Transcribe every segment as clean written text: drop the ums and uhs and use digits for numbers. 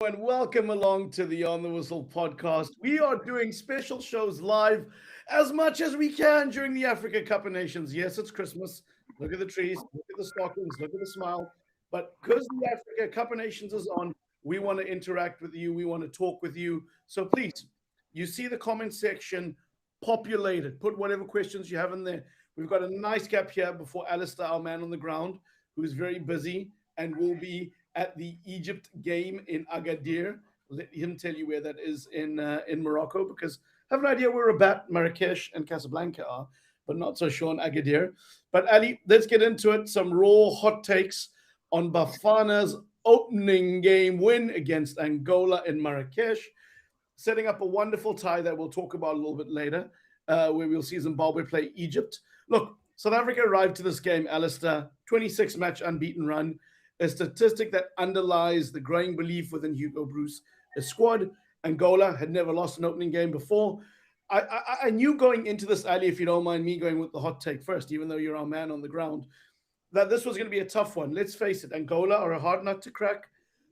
And welcome along to the On the Whistle podcast. We are doing special shows live as much as we can during the Africa Cup of Nations. Yes, it's Christmas. Look at the trees, look at the stockings, look at the smile. But because the Africa Cup of Nations is on, we want to interact with you. We want to talk with you. So please, you see the comment section, populate it. Put whatever questions you have in there. We've got a nice gap here before Alasdair, our man on the ground, who is very busy and will be at the Egypt game in Agadir. Let him tell you where that is in Morocco, because I have an idea where Rabat, Marrakesh, and Casablanca are, but not so sure on Agadir. But Ali, let's get into it. Some raw hot takes on Bafana's opening game win against Angola in Marrakesh, setting up a wonderful tie that we'll talk about a little bit later, where we'll see Zimbabwe play Egypt. Look, South Africa arrived to this game, Alasdair, 26-match unbeaten run, a statistic that underlies the growing belief within Hugo Bruce's squad. Angola had never lost an opening game before. I knew going into this, Ali, if you don't mind me going with the hot take first, even though you're our man on the ground, that this was going to be a tough one. Let's face it, Angola are a hard nut to crack.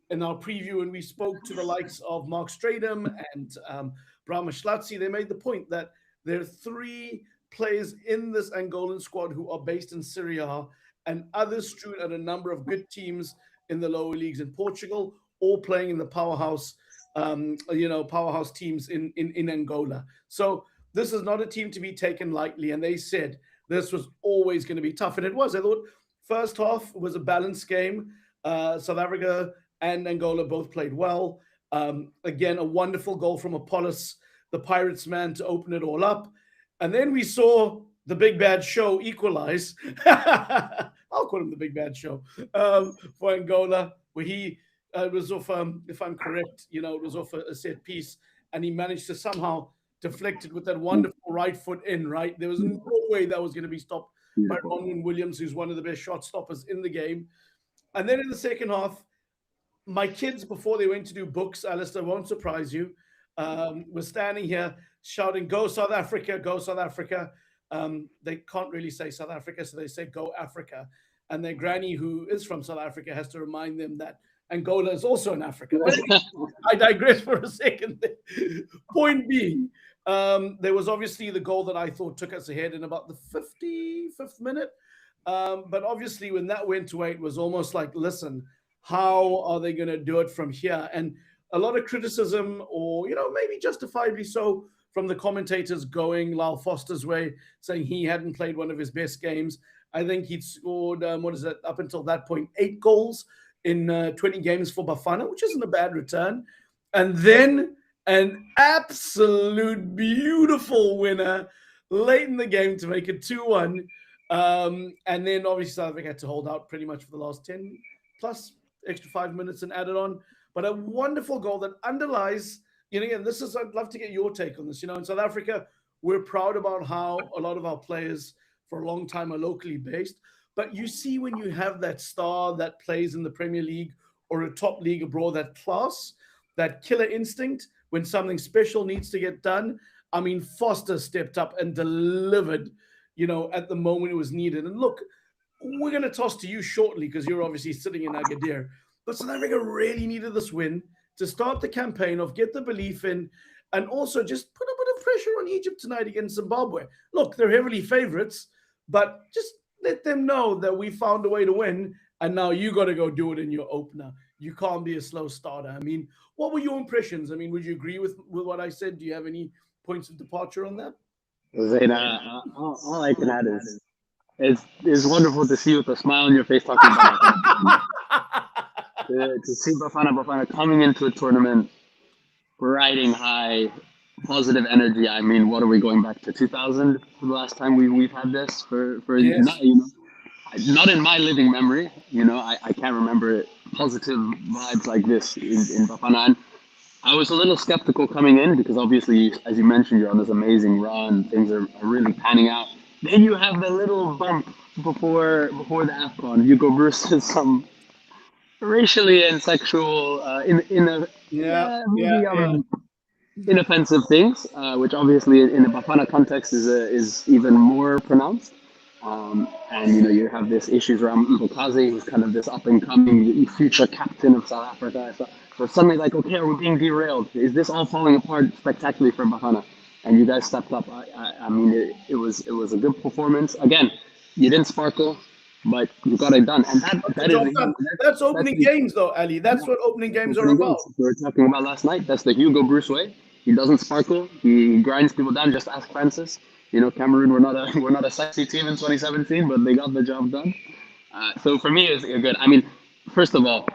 In our preview, when we spoke to the likes of Mark Stradum and Brahma Schlatzi, they made the point that there are three players in this Angolan squad who are based in Syria and others strewn at a number of good teams in the lower leagues in Portugal, all playing in the powerhouse, powerhouse teams in Angola. So this is not a team to be taken lightly. And they said this was always going to be tough. And it was. I thought first half was a balanced game. South Africa and Angola both played well. Again, a wonderful goal from Apollos, the Pirates man, to open it all up. And then we saw the Big Bad Show equalize. I'll call him the Big Bad Show for Angola, where he was off, if I'm correct, it was off a set piece, and he managed to somehow deflect it with that wonderful right foot in, right? There was no way that was going to be stopped by Ronwen Williams, who's one of the best shot stoppers in the game. And then in the second half, my kids, before they went to do books, Alasdair, won't surprise you, were standing here shouting, "Go South Africa, go South Africa." They can't really say South Africa, so they say "Go Africa." And their granny, who is from South Africa, has to remind them that Angola is also in Africa. But I digress for a second. Point being, there was obviously the goal that I thought took us ahead in about the 55th minute. But obviously, when that went away, it was almost like, listen, how are they going to do it from here? And a lot of criticism, or, maybe justifiably so, from the commentators going Lyle Foster's way, saying he hadn't played one of his best games. I think he'd scored, up until that point, 8 goals in 20 games for Bafana, which isn't a bad return. And then an absolute beautiful winner late in the game to make it 2-1. And then obviously South Africa had to hold out pretty much for the last 10 plus extra 5 minutes and added on. But a wonderful goal that underlies, and this is, I'd love to get your take on this. In South Africa, we're proud about how a lot of our players for a long time are locally based. But you see, when you have that star that plays in the Premier League or a top league abroad, that class, that killer instinct, when something special needs to get done. I mean, Foster stepped up and delivered, at the moment it was needed. And look, we're going to toss to you shortly because you're obviously sitting in Agadir. But South Africa really needed this win to start the campaign of get the belief in, and also just put a bit of pressure on Egypt tonight against Zimbabwe. Look, they're heavily favorites, but just let them know that we found a way to win, and now you got to go do it in your opener. You can't be a slow starter. I mean, what were your impressions? I mean, would you agree with what I said? Do you have any points of departure on that? Zayn, all I can add is it's wonderful to see you with a smile on your face talking about it. To see Bafana coming into a tournament, riding high, positive energy. I mean, what are we going back to 2000 for the last time we've had this for Yes. not in my living memory. I can't remember positive vibes like this in Bafana. And I was a little skeptical coming in because obviously, as you mentioned, you're on this amazing run. Things are really panning out. Then you have the little bump before the AFCON. Hugo Bruce says some racially and sexual inoffensive things, which obviously in the Bafana context is even more pronounced. And you have this issues around Mbukazi, who's kind of this up and coming future captain of South Africa. So suddenly, like, okay, are we being derailed? Is this all falling apart spectacularly from Bafana? And you guys stepped up. I mean, it was a good performance. Again, you didn't sparkle, but you got it done, and Got the that is job done. That's that's opening the games, though, Ali. That's what opening games are opening about. games we were talking about last night. That's the Hugo Bruce way. He doesn't sparkle. He grinds people down. Just ask Francis. Cameroon were not a we're not a sexy team in 2017, but they got the job done. So for me, it's good. I mean, first of all,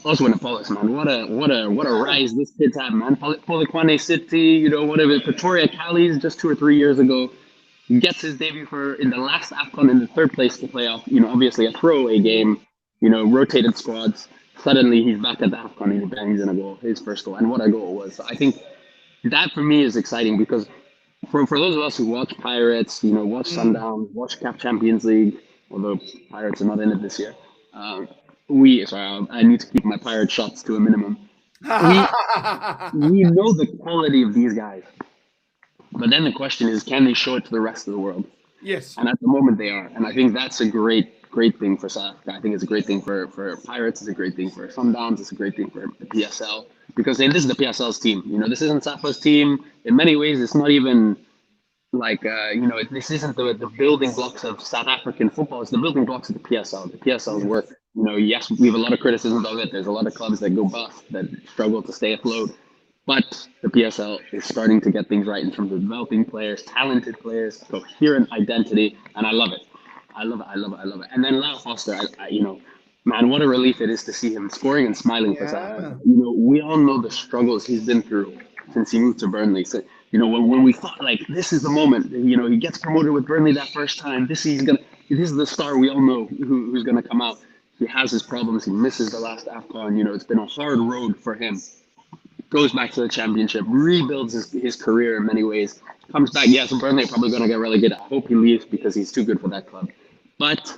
also in Paulus, man, what a rise this kid's had, man. Polokwane City, whatever. Pretoria Callies just 2 or 3 years ago. He gets his debut for in the last AFCON in the third place to playoff. Obviously a throwaway game. Rotated squads. Suddenly he's back at the AFCON and he bangs in a goal, his first goal, and what a goal it was. So I think that for me is exciting because for those of us who watch Pirates, watch Mm. Sundown, watch CAF Champions League, although Pirates are not in it this year. I need to keep my Pirate shots to a minimum. We we know the quality of these guys, but then the question is, can they show it to the rest of the world? Yes. And at the moment they are. And I think that's a great thing for South Africa. I think it's a great thing for Pirates. It's a great thing for Sundowns. It's a great thing for the PSL. Because this is the PSL's team. This isn't Safa's team. In many ways, it's not even like, this isn't the building blocks of South African football. It's the building blocks of the PSL. The PSL's Yes. work. Yes, we have a lot of criticisms of it. There's a lot of clubs that go bust, that struggle to stay afloat. But the PSL is starting to get things right in terms of developing players, talented players, coherent identity, and I love it. I love it. I love it. I love it. And then Lyle Foster, man, what a relief it is to see him scoring and smiling for South Africa. Yeah. We all know the struggles he's been through since he moved to Burnley. So, when we thought like this is the moment, he gets promoted with Burnley that first time. This is the star we all know who's gonna come out. He has his problems. He misses the last AFCON. It's been a hard road for him. Goes back to the championship, rebuilds his career in many ways. Comes back, yes, Burnley are probably going to get relegated. I hope he leaves because he's too good for that club. But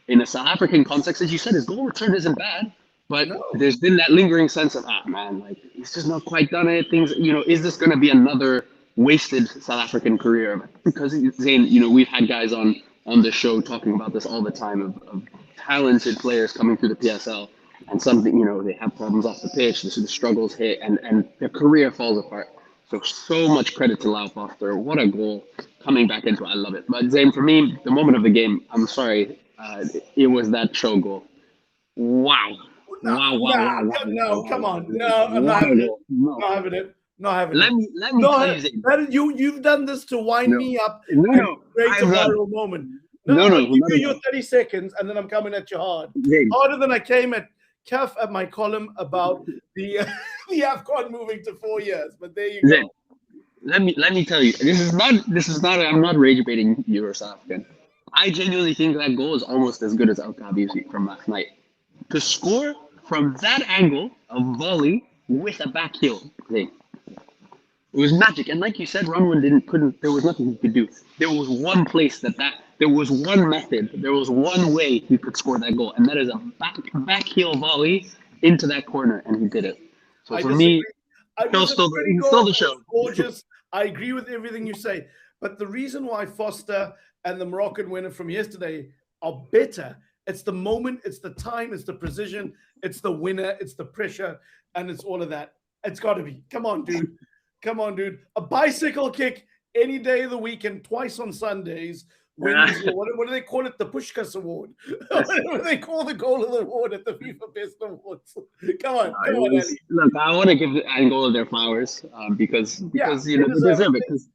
in a South African context, as you said, his goal return isn't bad. But No. there's been that lingering sense of, man, like he's just not quite done it. Things, is this going to be another wasted South African career? Because Zayn, we've had guys on the show talking about this all the time of talented players coming through the PSL and something, they have problems off the pitch, the struggles hit, and their career falls apart. So much credit to Lyle Foster. What a goal coming back into it. I love it. But Zayn, for me, the moment of the game, I'm sorry, it was that show goal. Wow. No, Wow, wow, nah, wow, wow, wow, no, wow, come wow, on. wow. No, I'm not What a having it. goal. No. Not having it. Not having Let it. me let me tell No, you, Zayn. you've done this to wind No. me up and No. create a I've done. viral moment. No, No, I'll no, give not you at your all. 30 seconds and then I'm coming at you hard. Zayn. Harder than I came at CAF at my column about the the AFCON moving to 4 years. But there you go. Zayn. Let me tell you. This is not. I'm not rage baiting you or South African. I genuinely think that goal is almost as good as El Kabi's from last night. To score from that angle, a volley with a back heel thing. It was magic, and like you said, Ronwin couldn't. There was nothing he could do. There was one place there was one method. There was one way he could score that goal, and that is a back heel volley into that corner, and he did it. So I for disagree. me, It show was a still pretty the, goal. still the It show. was gorgeous. I agree with everything you say. But the reason why Foster and the Moroccan winner from yesterday are better, it's the moment, it's the time, it's the precision, it's the winner, it's the pressure, and it's all of that. It's got to be. Come on, dude. Come on, dude. A bicycle kick any day of the week and twice on Sundays wins. What do they call it? The Pushkas Award. What do they call the goal of the award at the FIFA Best Awards? Come on, Ali. Look, I want to give Angola their flowers because Yeah, because they deserve deserve it. it because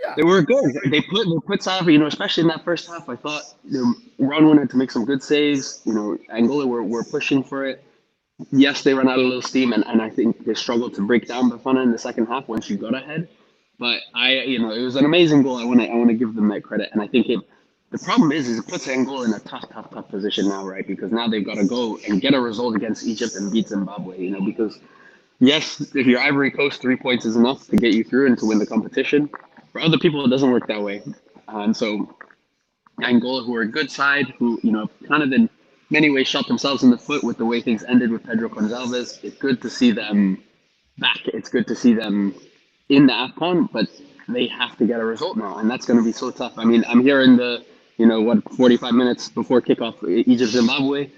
Yeah, they were good. They put South, especially in that first half. I thought Ronwin had to make some good saves. Angola were pushing for it. Yes, they ran out of a little steam, and I think they struggled to break down Bafana in the second half once you got ahead. But it was an amazing goal. I want to give them that credit, and I think it. The problem is it puts Angola in a tough position now, right? Because now they've got to go and get a result against Egypt and beat Zimbabwe. Because yes, if you're Ivory Coast, 3 points is enough to get you through and to win the competition. For other people, it doesn't work that way, and so Angola, who are a good side, who kind of in many ways shot themselves in the foot with the way things ended with Pedro Gonçalves. It's good to see them back. It's good to see them in the AFCON, but they have to get a result now, and that's going to be so tough. I mean, I'm hearing what, 45 minutes before kickoff, Egypt Zimbabwe.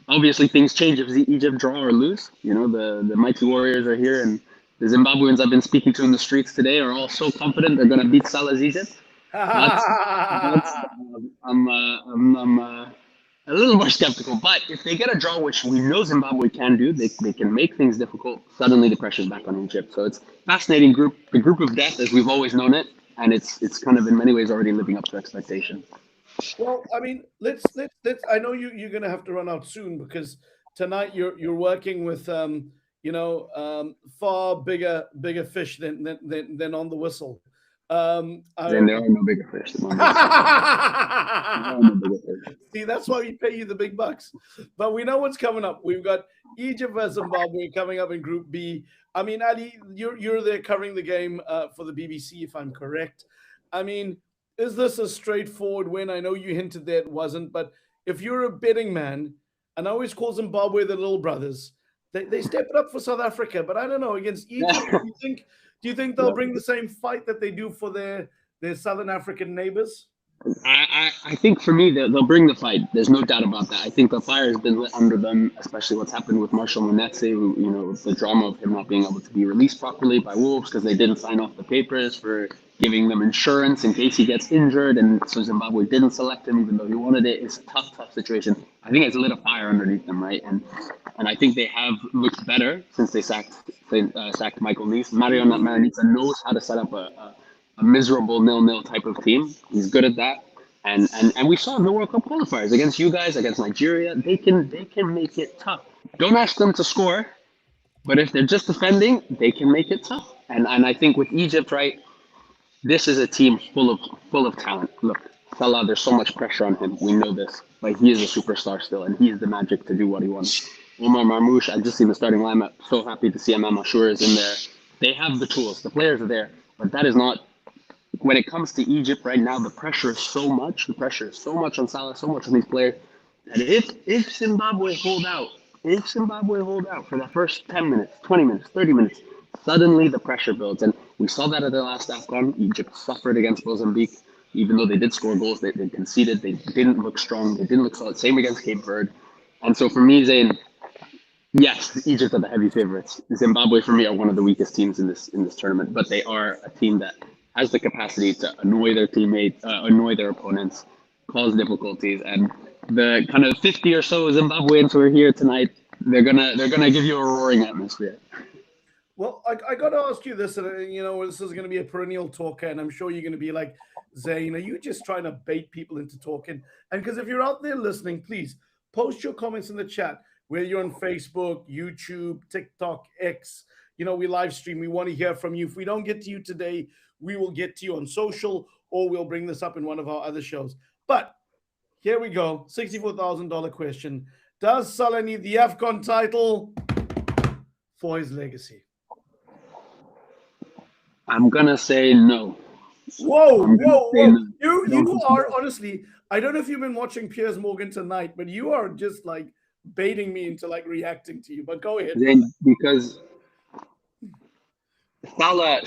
Obviously, things change if Egypt draw or lose. The mighty warriors are here, and the Zimbabweans I've been speaking to in the streets today are all so confident they're going to beat Salah's Egypt. But I'm a little more skeptical. But if they get a draw, which we know Zimbabwe can do, they can make things difficult. Suddenly, the pressure's back on Egypt. So it's fascinating group, the group of death as we've always known it, and it's kind of in many ways already living up to expectation. Well, I mean, let's. I know you're gonna have to run out soon because tonight you're working with far bigger fish than on the whistle. Then there are no bigger fish than on this. There are no bigger fish. See, that's why we pay you the big bucks. But we know what's coming up. We've got Egypt versus Zimbabwe coming up in Group B. I mean, Ali, you're there covering the game for the BBC, if I'm correct. I mean, is this a straightforward win? I know you hinted that it wasn't, but if you're a betting man, and I always call Zimbabwe the little brothers, they step it up for South Africa. But I don't know against Egypt. Do you think they'll bring the same fight that they do for their Southern African neighbors? I think for me they'll bring the fight. There's no doubt about that. I think the fire has been lit under them, especially what's happened with Marshall Munetze, who, the drama of him not being able to be released properly by Wolves because they didn't sign off the papers for giving them insurance in case he gets injured, and so Zimbabwe didn't select him even though he wanted it. It's a tough situation. I think it's lit a fire underneath them, right? And I think they have looked better since they sacked Michael Neese. Marion Maranitza knows how to set up a miserable 0-0 type of team. He's good at that. And we saw in the World Cup qualifiers against you guys, against Nigeria, they can make it tough. Don't ask them to score, but if they're just defending, they can make it tough. And I think with Egypt, right, this is a team full of talent. Look, Salah, there's so much pressure on him. We know this. Like, he is a superstar still, and he has the magic to do what he wants. Omar Marmoush, I've just seen the starting lineup. So happy to see Imam Ashur is in there. They have the tools. The players are there, but that is not. When it comes to Egypt right now, the pressure is so much. The pressure is so much on Salah, so much on these players. And if Zimbabwe hold out, for the first 10 minutes, 20 minutes, 30 minutes, suddenly the pressure builds. And we saw that at the last AFCON. Egypt suffered against Mozambique. Even though they did score goals, they conceded. They didn't look strong. They didn't look solid. Same against Cape Verde. And so for me, Zayn, yes, Egypt are the heavy favorites. Zimbabwe, for me, are one of the weakest teams in this tournament, but they are a team that has the capacity to annoy their teammates, annoy their opponents, cause difficulties, and the kind of 50 or so Zimbabweans who are here tonight, they're gonna give you a roaring atmosphere. Well, I got to ask you this, and this is going to be a perennial talker, and I'm sure you're going to be like, Zayn, are you just trying to bait people into talking? And because if you're out there listening, please post your comments in the chat, whether you're on Facebook, YouTube, TikTok, X. We live stream. We want to hear from you. If we don't get to you today, we will get to you on social, or we'll bring this up in one of our other shows. But here we go. $64,000 question. Does Salah need the AFCON title for his legacy? I'm gonna say no. Whoa. No. You are honestly, I don't know if you've been watching Piers Morgan tonight, but you are just like baiting me into like reacting to you. But go ahead. Then because Salah,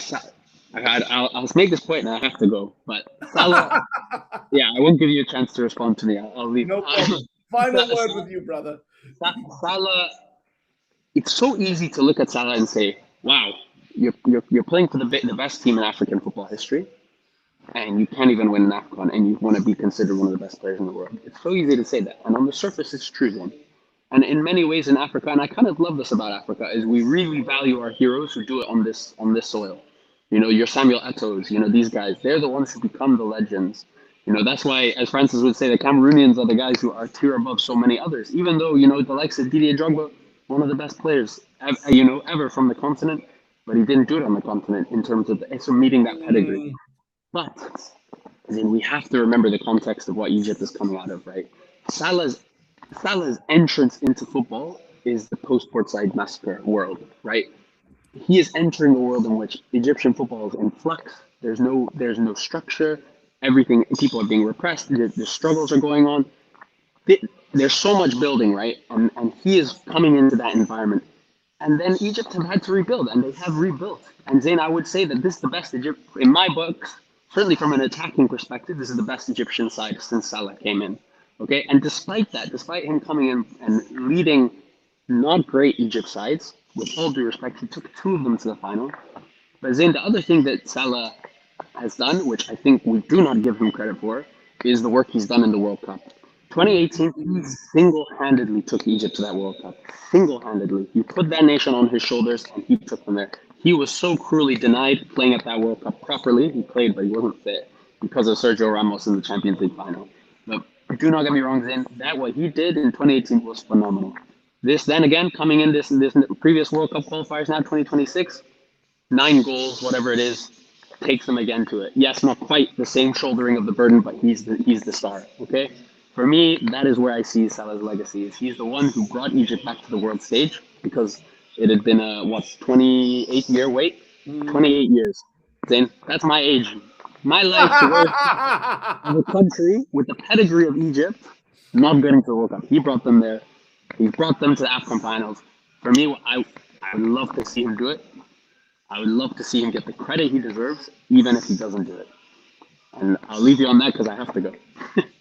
I'll make this point and I have to go. But Salah, yeah, I won't give you a chance to respond to me. I'll leave. No problem. Final word with you, brother. Salah, it's so easy to look at Salah and say, wow, you're playing for the best team in African football history, and you can't even win an AFCON, and you want to be considered one of the best players in the world. It's so easy to say that, and on the surface, it's true, then. And in many ways in Africa, and I kind of love this about Africa, is we really value our heroes who do it on this soil. Your Samuel Eto'os, these guys, they're the ones who become the legends. That's why, as Francis would say, the Cameroonians are the guys who are a tier above so many others, even though, the likes of Didier Drogba, one of the best players, ever from the continent, but he didn't do it on the continent in terms of meeting that pedigree. But then we have to remember the context of what Egypt is coming out of, right? Salah's entrance into football is the post-Portside massacre world, right? He is entering a world in which Egyptian football is in flux. There's no structure. Everything, people are being repressed. The struggles are going on. There's so much building, right? And he is coming into that environment. And then Egypt have had to rebuild, and they have rebuilt. And Zayn, I would say that this is the best Egypt, in my books, certainly from an attacking perspective, this is the best Egyptian side since Salah came in. Okay, and despite that, despite him coming in and leading not great Egypt sides, with all due respect, he took two of them to the final. But Zayn, the other thing that Salah has done, which I think we do not give him credit for, is the work he's done in the World Cup. 2018, he Mm. single-handedly took Egypt to that World Cup. Single-handedly. He put that nation on his shoulders and he took them there. He was so cruelly denied playing at that World Cup properly. He played, but he wasn't fit because of Sergio Ramos in the Champions League final. But do not get me wrong, Zayn, that what he did in 2018 was phenomenal. This then again coming in this previous World Cup qualifiers now 2026, 9 goals, whatever it is, takes them again to it. Yes, not quite the same shouldering of the burden, but he's the star. Okay, for me, that is where I see Salah's legacy. Is he's the one who brought Egypt back to the world stage because it had been a 28-year wait, Mm. 28 years. Then that's my age, my life to where of a country with the pedigree of Egypt not getting to the World Cup. He brought them there. He brought them to the AFCON finals. For me, I would love to see him do it. I would love to see him get the credit he deserves, even if he doesn't do it. And I'll leave you on that because I have to go.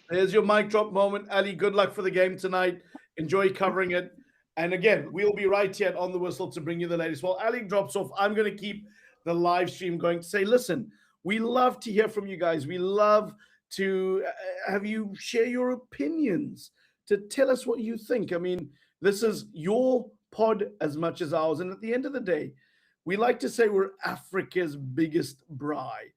There's your mic drop moment. Ali, good luck for the game tonight. Enjoy covering it. And again, we'll be right here on the whistle to bring you the latest. While Ali drops off, I'm going to keep the live stream going to say, listen, we love to hear from you guys. We love to have you share your opinions, to tell us what you think. I mean, this is your pod as much as ours. And at the end of the day, we like to say we're Africa's biggest braai.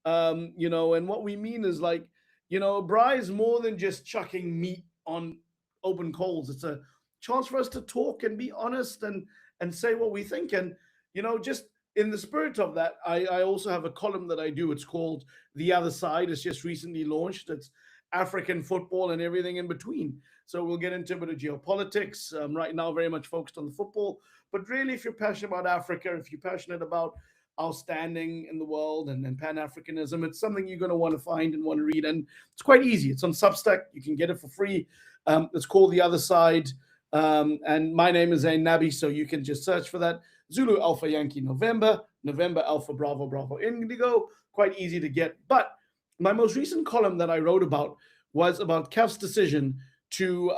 And what we mean is like, braai is more than just chucking meat on open coals. It's a chance for us to talk and be honest and say what we think. And just in the spirit of that, I also have a column that I do. It's called The Other Side. It's just recently launched. It's African football and everything in between. So we'll get into a bit of geopolitics. Right now, very much focused on the football. But really, if you're passionate about Africa, if you're passionate about our standing in the world and Pan Africanism, it's something you're going to want to find and want to read. And it's quite easy. It's on Substack. You can get it for free. It's called The Other Side. And my name is Zayn Nabbi, so you can just search for that. Zulu Alpha Yankee November, November Alpha Bravo Bravo Indigo. Quite easy to get. But my most recent column that I wrote about was about CAF's decision to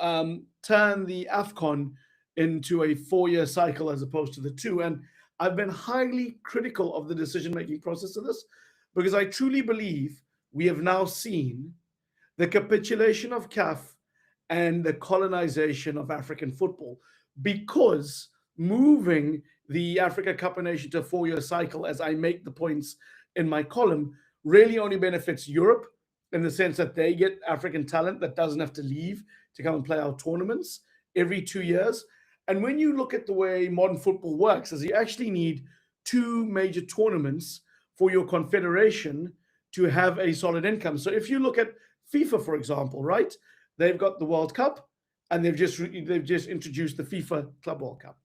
turn the AFCON into a 4-year cycle as opposed to the 2. And I've been highly critical of the decision-making process of this because I truly believe we have now seen the capitulation of CAF and the colonization of African football, because moving the Africa Cup of Nations to a 4-year cycle, as I make the points in my column, really only benefits Europe in the sense that they get African talent that doesn't have to leave to come and play our tournaments every 2 years. And when you look at the way modern football works, is you actually need 2 major tournaments for your confederation to have a solid income. So if you look at FIFA, for example, right? They've got the World Cup, and they've just introduced the FIFA Club World Cup.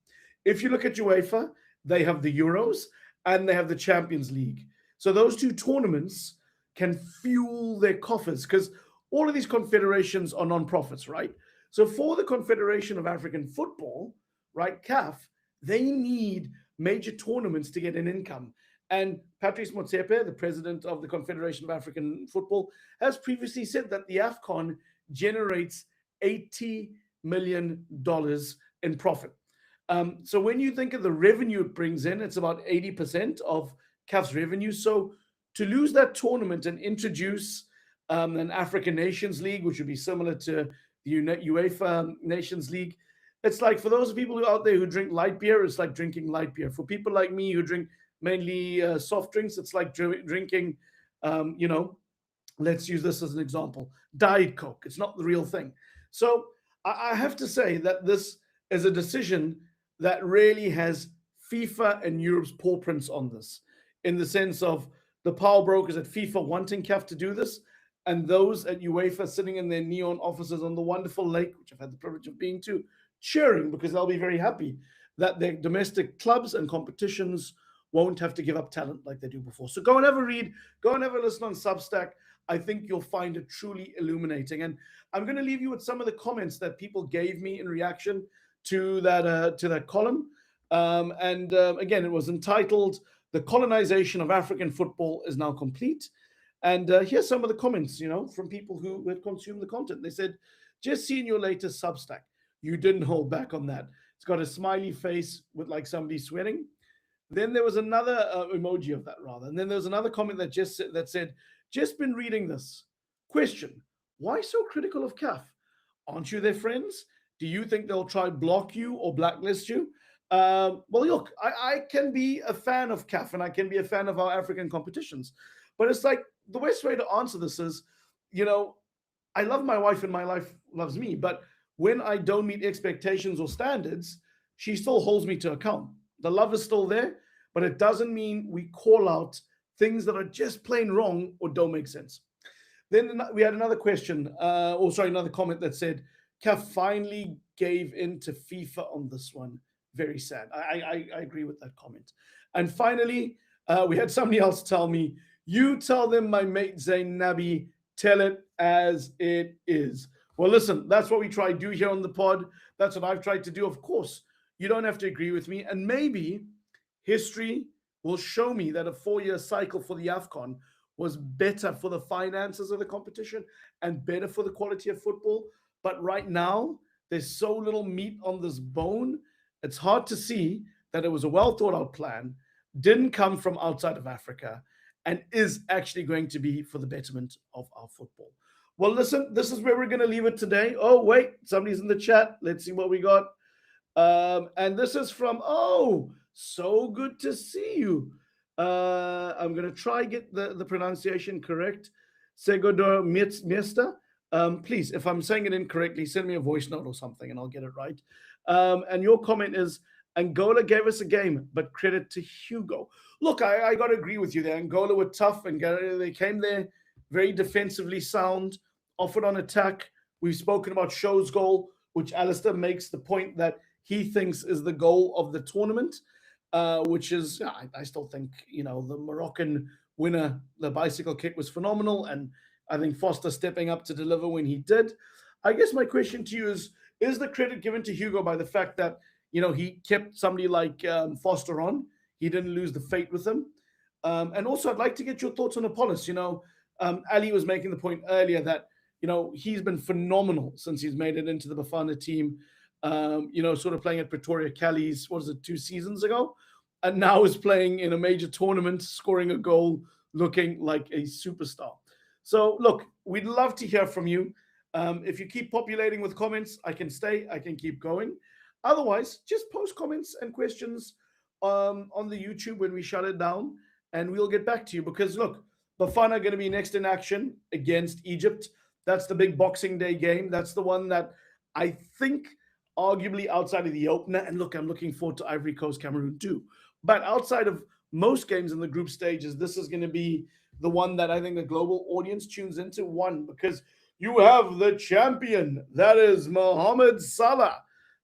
If you look at UEFA, they have the Euros and they have the Champions League. So those 2 tournaments can fuel their coffers because all of these confederations are non-profits, right? So for the Confederation of African Football, right, CAF, they need major tournaments to get an income. And Patrice Motsepe, the president of the Confederation of African Football, has previously said that the AFCON generates $80 million in profit. So when you think of the revenue it brings in, it's about 80% of CAF's revenue. So to lose that tournament and introduce an African Nations League, which would be similar to the UEFA Nations League, it's like for those people out there who drink light beer, it's like drinking light beer. For people like me who drink mainly soft drinks, it's like drinking, let's use this as an example, Diet Coke. It's not the real thing. So I have to say that this is a decision that really has FIFA and Europe's paw prints on this, in the sense of the power brokers at FIFA wanting CAF to do this, and those at UEFA sitting in their neon offices on the wonderful lake, which I've had the privilege of being to, cheering because they'll be very happy that their domestic clubs and competitions won't have to give up talent like they do before. So go and have a read, go and have a listen on Substack. I think you'll find it truly illuminating. And I'm going to leave you with some of the comments that people gave me in reaction to that column. Again, it was entitled "The Colonization of African Football is Now Complete." And here's some of the comments, from people who had consumed the content. They said, just seeing your latest Substack. You didn't hold back on that. It's got a smiley face with like somebody sweating. Then there was another emoji of that rather. And then there was another comment that said, just been reading this. Question, why so critical of CAF? Aren't you their friends? Do you think they'll try block you or blacklist you? Well, look, I can be a fan of CAF and I can be a fan of our African competitions. But it's like the best way to answer this is, you know, I love my wife and my life loves me. But when I don't meet expectations or standards, she still holds me to account. The love is still there, but it doesn't mean we call out things that are just plain wrong or don't make sense. Then we had another question, or sorry, another comment that said, CAF finally gave in to FIFA on this one. Very sad. I agree with that comment. And finally, we had somebody else tell me, you tell them my mate Zayn Nabbi, tell it as it is. Well, listen, that's what we try to do here on the pod. That's what I've tried to do. Of course, you don't have to agree with me. And maybe history will show me that a 4-year cycle for the AFCON was better for the finances of the competition and better for the quality of football. But right now, there's so little meat on this bone. It's hard to see that it was a well thought out plan, didn't come from outside of Africa, and is actually going to be for the betterment of our football. Well, listen, this is where we're going to leave it today. Oh, wait, somebody's in the chat. Let's see what we got. And this is from, oh, so good to see you. I'm going to try get the pronunciation correct. Segodor Miesta. Please, if I'm saying it incorrectly, send me a voice note or something and I'll get it right. And your comment is, Angola gave us a game, but credit to Hugo. Look, I got to agree with you there. Angola were tough and they came there very defensively sound, offered on attack. We've spoken about Show's goal, which Alasdair makes the point that he thinks is the goal of the tournament, which is, I still think, the Moroccan winner, the bicycle kick was phenomenal. And I think Foster stepping up to deliver when he did. I guess my question to you is the credit given to Hugo by the fact that, he kept somebody like Foster on? He didn't lose the fate with him. And also, I'd like to get your thoughts on Apollos. Ali was making the point earlier that, he's been phenomenal since he's made it into the Bafana team. Sort of playing at Pretoria Callies, what is it, 2 seasons ago? And now is playing in a major tournament, scoring a goal, looking like a superstar. So, look, we'd love to hear from you. If you keep populating with comments, I can stay, I can keep going. Otherwise, just post comments and questions on the YouTube when we shut it down, and we'll get back to you. Because, look, Bafana are going to be next in action against Egypt. That's the big Boxing Day game. That's the one that I think arguably outside of the opener. And look, I'm looking forward to Ivory Coast, Cameroon too. But outside of most games in the group stages, this is going to be the one that I think the global audience tunes into. One, because you have the champion, that is Mohamed Salah,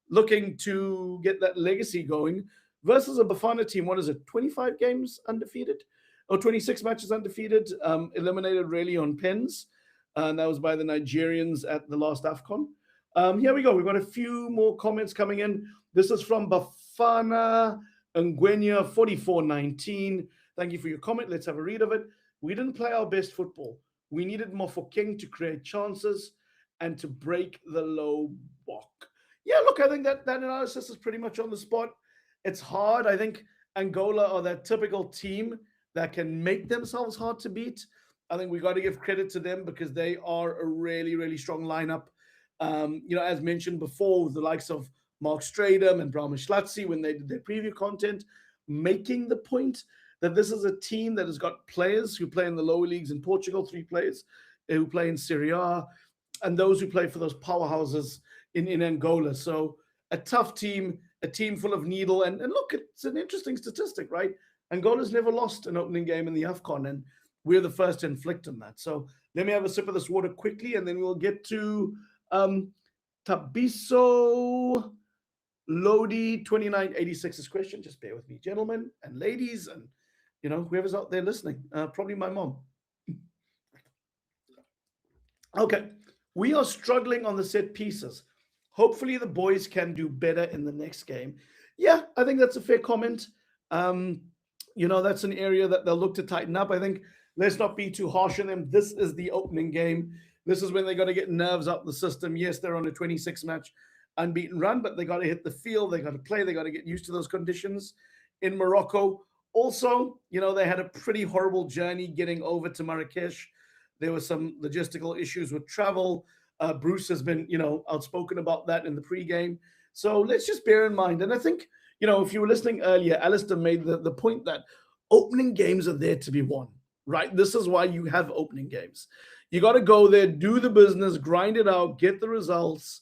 looking to get that legacy going versus a Bafana team. What is it, 25 games undefeated? Or 26 matches undefeated, eliminated really on pens. And that was by the Nigerians at the last AFCON. Here we go. We've got a few more comments coming in. This is from Bafana Ngwenya 4419. Thank you for your comment. Let's have a read of it. We didn't play our best football. We needed more for King to create chances and to break the low block. Yeah, look, I think that analysis is pretty much on the spot. It's hard. I think Angola are that typical team that can make themselves hard to beat. I think we got to give credit to them because they are a really, really strong lineup. As mentioned before, the likes of Mark Stradum and Brahma Schlatzi, when they did their preview content, making the point that this is a team that has got players who play in the lower leagues in Portugal, 3 players who play in Serie A, and those who play for those powerhouses in Angola. So a tough team, a team full of needle. And look, it's an interesting statistic, right? Angola's never lost an opening game in the AFCON, and we're the first to inflict on that. So let me have a sip of this water quickly, and then we'll get to Tabiso Lodi 2986's question. Just bear with me, gentlemen and ladies, and whoever's out there listening. Probably my mom. Okay, we are struggling on the set pieces. Hopefully, the boys can do better in the next game. Yeah, I think that's a fair comment. That's an area that they'll look to tighten up. I think Let's not be too harsh on them. This is the opening game. This is when they got to get nerves out the system. Yes, they're on a 26 match unbeaten run, but they got to hit the field. They got to play. They got to get used to those conditions in Morocco. Also, they had a pretty horrible journey getting over to Marrakesh. There were some logistical issues with travel. Bruce has been, outspoken about that in the pregame. So let's just bear in mind. And I think, if you were listening earlier, Alasdair made the point that opening games are there to be won, right? This is why you have opening games. You got to go there, do the business, grind it out, get the results.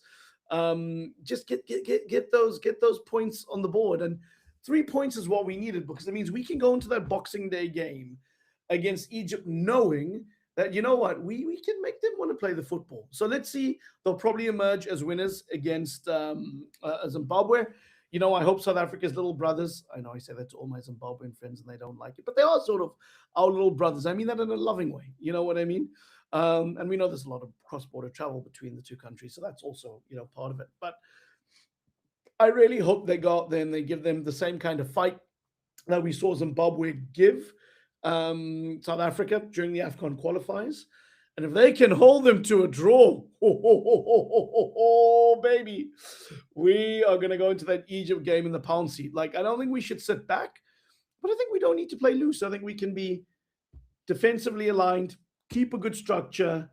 Just get those points on the board. And 3 points is what we needed, because it means we can go into that Boxing Day game against Egypt knowing that, you know what, we can make them want to play the football. So let's see. They'll probably emerge as winners against Zimbabwe. I hope South Africa's little brothers, I know I say that to all my Zimbabwean friends and they don't like it, but they are sort of our little brothers. I mean that in a loving way. You know what I mean? And we know there's a lot of cross-border travel between the two countries. So that's also, part of it. But I really hope they go out there and they give them the same kind of fight that we saw Zimbabwe give South Africa during the AFCON qualifiers. And if they can hold them to a draw, baby, we are going to go into that Egypt game in the pound seat. Like, I don't think we should sit back, but I think we don't need to play loose. I think we can be defensively aligned, keep a good structure,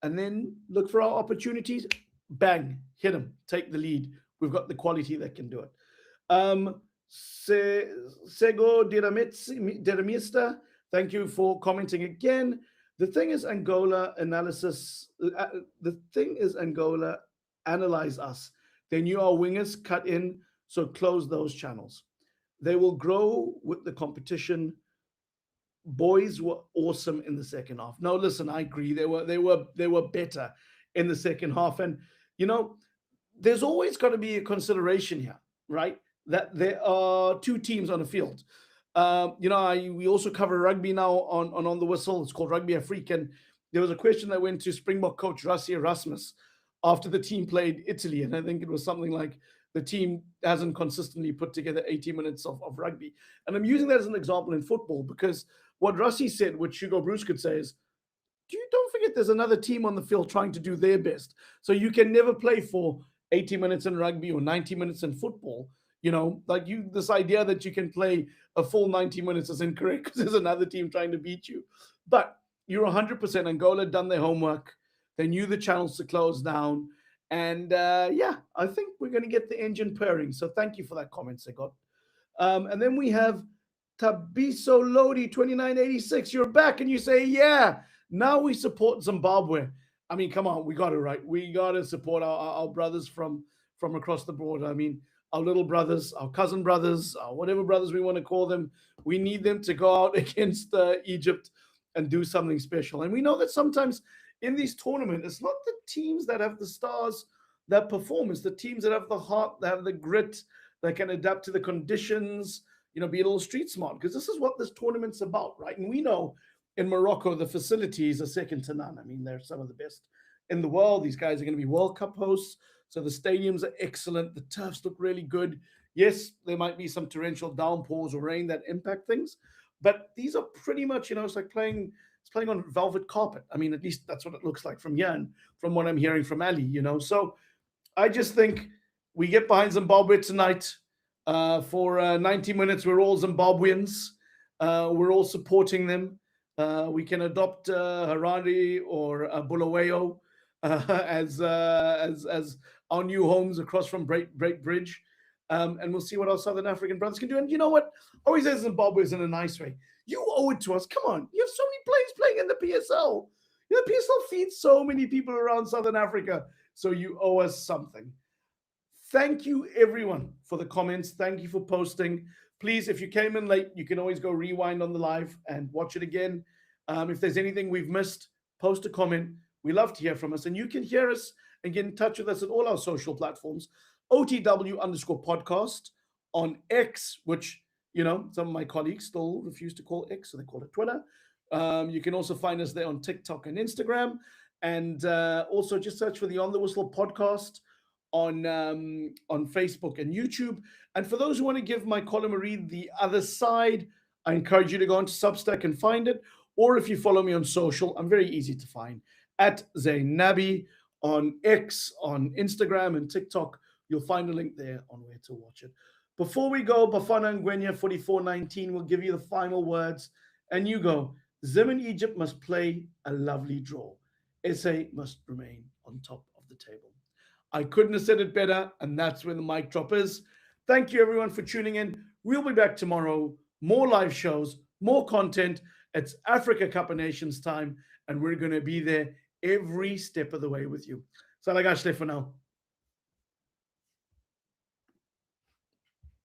and then look for our opportunities. Bang, hit them, take the lead. We've got the quality that can do it. Sego Deramista, thank you for commenting again. The thing is, Angola analyze us. They knew our wingers cut in, so close those channels. They will grow with the competition. Boys were awesome in the second half. No, listen, I agree. They were better in the second half, and there's always got to be a consideration here, right? That there are two teams on the field. We also cover rugby now on the whistle. It's called Rugby Afrique, and there was a question that went to Springbok coach Rassie Erasmus after the team played Italy, and I think it was something like the team hasn't consistently put together 80 minutes of rugby. And I'm using that as an example in football because what Rassie said, which Hugo Bruce could say is, don't forget there's another team on the field trying to do their best. So you can never play for 80 minutes in rugby or 90 minutes in football. This idea that you can play a full 90 minutes is incorrect because there's another team trying to beat you. But you're 100%. Angola done their homework. They knew the channels to close down. And I think we're going to get the engine purring. So thank you for that comment, Segot. And then we have Tabiso Lodi 2986. You're back and you say, yeah, now we support Zimbabwe. I mean, come on, we got it right. We got to support our brothers from across the border. I mean, our little brothers, our cousin brothers, our whatever brothers we want to call them. We need them to go out against Egypt and do something special. And we know that sometimes in these tournaments, it's not the teams that have the stars that perform. It's the teams that have the heart, that have the grit, that can adapt to the conditions, be a little street smart. Because this is what this tournament's about, right? And we know in Morocco, the facilities are second to none. I mean, they're some of the best in the world. These guys are going to be World Cup hosts. So the stadiums are excellent. The turfs look really good. Yes, there might be some torrential downpours or rain that impact things, but these are pretty much, it's like playing on velvet carpet. I mean, at least that's what it looks like from here and from what I'm hearing from Ali, So I just think we get behind Zimbabwe tonight for 90 minutes. We're all Zimbabweans. We're all supporting them. We can adopt Harare or Bulawayo as our new homes across from Great Bridge. And we'll see what our Southern African brothers can do. And you know what? Always say Zimbabwe is in a nice way. You owe it to us. Come on. You have so many players playing in the PSL. The PSL feeds so many people around Southern Africa. So you owe us something. Thank you, everyone, for the comments. Thank you for posting. Please, if you came in late, you can always go rewind on the live and watch it again. If there's anything we've missed, post a comment. We love to hear from us. And you can hear us and get in touch with us at all our social platforms. OTW_podcast on X, which, some of my colleagues still refuse to call X, so they call it Twitter. You can also find us there on TikTok and Instagram. And also just search for the On the Whistle podcast on Facebook and YouTube. And for those who want to give my column a read, The Other Side, I encourage you to go onto Substack and find it. or if you follow me on social, I'm very easy to find at Zayn Nabbi on X, on Instagram, and TikTok. You'll find a link there on where to watch it. Before we go, Bafana and Gwenya 4419 will give you the final words. And you go, Zim and Egypt must play a lovely draw. SA must remain on top of the table. I couldn't have said it better, and that's where the mic drop is. Thank you, everyone, for tuning in. We'll be back tomorrow. More live shows, more content. It's Africa Cup of Nations time, and we're going to be there every step of the way with you. Salagash for now.